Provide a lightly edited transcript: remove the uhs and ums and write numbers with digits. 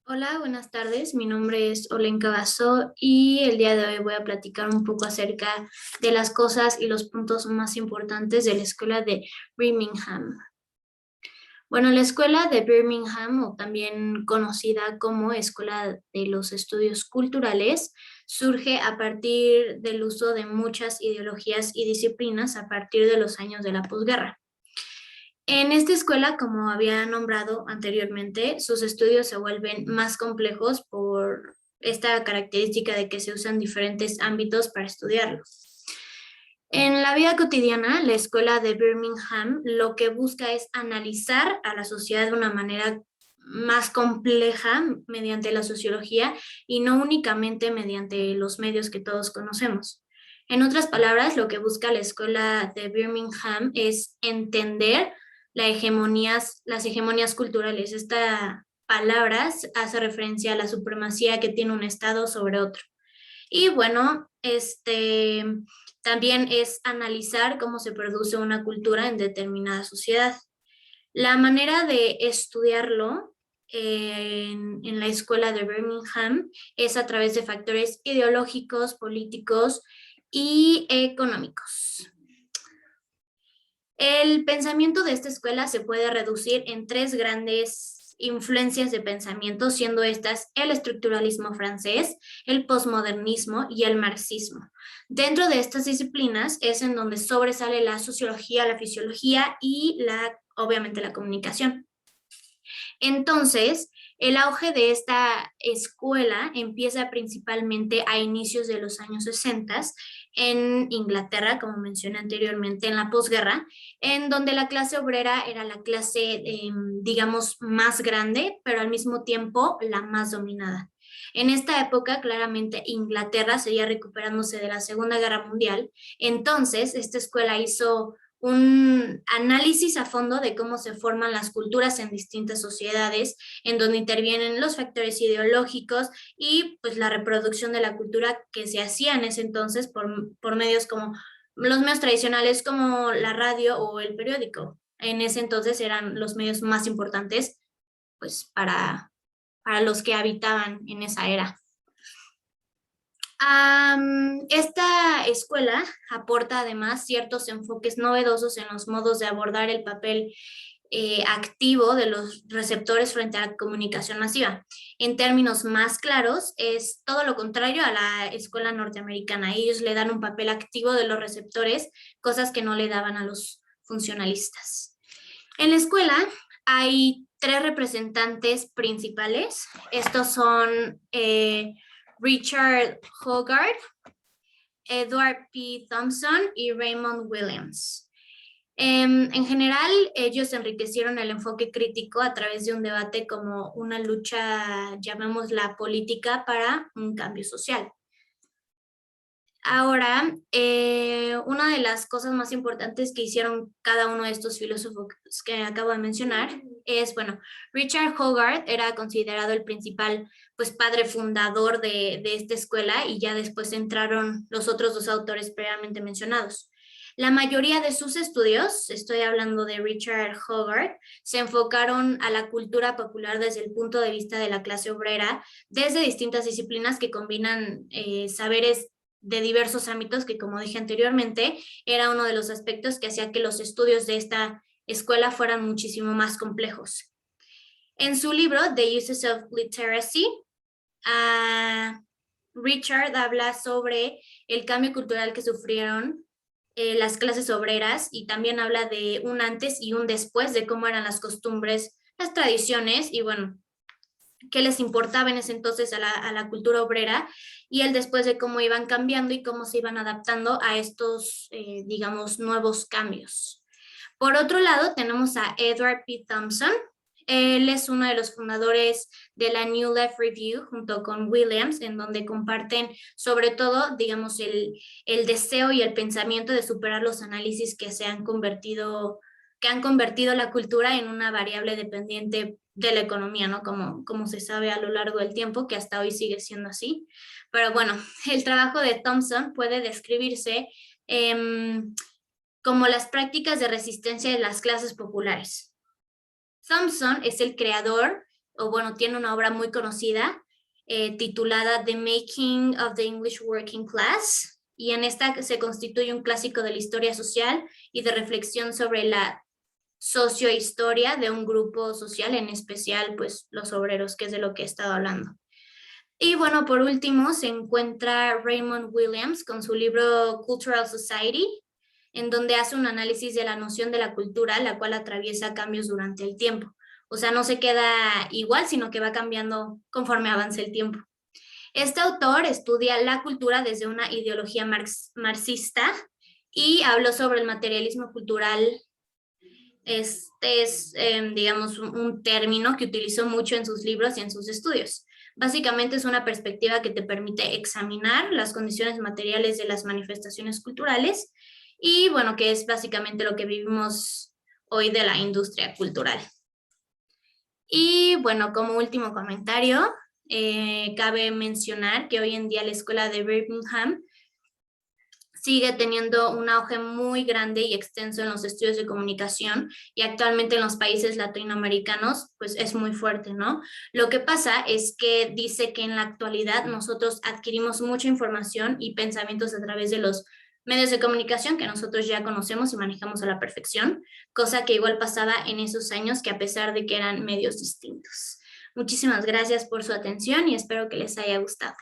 Hola, buenas tardes. Mi nombre es Olenka Basso y el día de hoy voy a platicar un poco acerca de las cosas y los puntos más importantes de la escuela de Birmingham. Bueno, la escuela de Birmingham, o también conocida como Escuela de los Estudios Culturales, surge a partir del uso de muchas ideologías y disciplinas a partir de los años de la posguerra. En esta escuela, como había nombrado anteriormente, sus estudios se vuelven más complejos por esta característica de que se usan diferentes ámbitos para estudiarlo. En la vida cotidiana, la escuela de Birmingham lo que busca es analizar a la sociedad de una manera más compleja mediante la sociología y no únicamente mediante los medios que todos conocemos. En otras palabras, lo que busca la escuela de Birmingham es entender las hegemonías culturales. Esta palabra hace referencia a la supremacía que tiene un Estado sobre otro. Y bueno, también es analizar cómo se produce una cultura en determinada sociedad. La manera de estudiarlo en la escuela de Birmingham es a través de factores ideológicos, políticos y económicos. El pensamiento de esta escuela se puede reducir en tres grandes influencias de pensamiento, siendo estas el estructuralismo francés, el posmodernismo y el marxismo. Dentro de estas disciplinas es en donde sobresale la sociología, la fisiología y obviamente la comunicación. Entonces, el auge de esta escuela empieza principalmente a inicios de los años 60 en Inglaterra, como mencioné anteriormente, en la posguerra, en donde la clase obrera era la clase, digamos, más grande, pero al mismo tiempo la más dominada. En esta época, claramente, Inglaterra seguía recuperándose de la Segunda Guerra Mundial. Entonces, esta escuela hizo un análisis a fondo de cómo se forman las culturas en distintas sociedades, en donde intervienen los factores ideológicos y pues la reproducción de la cultura que se hacía en ese entonces por medios como los medios tradicionales como la radio o el periódico. En ese entonces eran los medios más importantes pues para los que habitaban en esa era. Esta escuela aporta además ciertos enfoques novedosos en los modos de abordar el papel activo de los receptores frente a la comunicación masiva. En términos más claros, es todo lo contrario a la escuela norteamericana. Ellos le dan un papel activo de los receptores, cosas que no le daban a los funcionalistas. En la escuela hay tres representantes principales. Estos son Richard Hogarth, Edward P. Thompson y Raymond Williams. En general, ellos enriquecieron el enfoque crítico a través de un debate como una lucha, llamémosla política, para un cambio social. Ahora, una de las cosas más importantes que hicieron cada uno de estos filósofos que acabo de mencionar es, bueno, Richard Hogarth era considerado el principal, pues, padre fundador de esta escuela y ya después entraron los otros dos autores previamente mencionados. La mayoría de sus estudios, estoy hablando de Richard Hogarth, se enfocaron a la cultura popular desde el punto de vista de la clase obrera, desde distintas disciplinas que combinan saberes de diversos ámbitos que, como dije anteriormente, era uno de los aspectos que hacía que los estudios de esta escuela fueran muchísimo más complejos. En su libro, The Uses of Literacy, Richard habla sobre el cambio cultural que sufrieron las clases obreras y también habla de un antes y un después de cómo eran las costumbres, las tradiciones y bueno, qué les importaba en ese entonces a la cultura obrera y el después de cómo iban cambiando y cómo se iban adaptando a estos, digamos, nuevos cambios. Por otro lado, tenemos a Edward P. Thompson. Él es uno de los fundadores de la New Left Review junto con Williams, en donde comparten sobre todo, digamos, el deseo y el pensamiento de superar los análisis que han convertido la cultura en una variable dependiente de la economía, ¿no? Como se sabe a lo largo del tiempo, que hasta hoy sigue siendo así. Pero bueno, el trabajo de Thompson puede describirse como las prácticas de resistencia de las clases populares. Thompson es el creador o bueno, tiene una obra muy conocida titulada The Making of the English Working Class, y en esta se constituye un clásico de la historia social y de reflexión sobre la sociohistoria de un grupo social, en especial pues los obreros, que es de lo que he estado hablando. Y bueno, por último se encuentra Raymond Williams con su libro Cultural Society, en donde hace un análisis de la noción de la cultura, la cual atraviesa cambios durante el tiempo. O sea, no se queda igual, sino que va cambiando conforme avance el tiempo. Este autor estudia la cultura desde una ideología marxista y habló sobre el materialismo cultural. Este es, digamos, un término que utilizó mucho en sus libros y en sus estudios. Básicamente es una perspectiva que te permite examinar las condiciones materiales de las manifestaciones culturales y, bueno, que es básicamente lo que vivimos hoy de la industria cultural. Y, bueno, como último comentario, cabe mencionar que hoy en día la Escuela de Birmingham sigue teniendo un auge muy grande y extenso en los estudios de comunicación, y actualmente en los países latinoamericanos pues es muy fuerte, ¿no? Lo que pasa es que dice que en la actualidad nosotros adquirimos mucha información y pensamientos a través de los medios de comunicación que nosotros ya conocemos y manejamos a la perfección, cosa que igual pasaba en esos años, que a pesar de que eran medios distintos. Muchísimas gracias por su atención y espero que les haya gustado.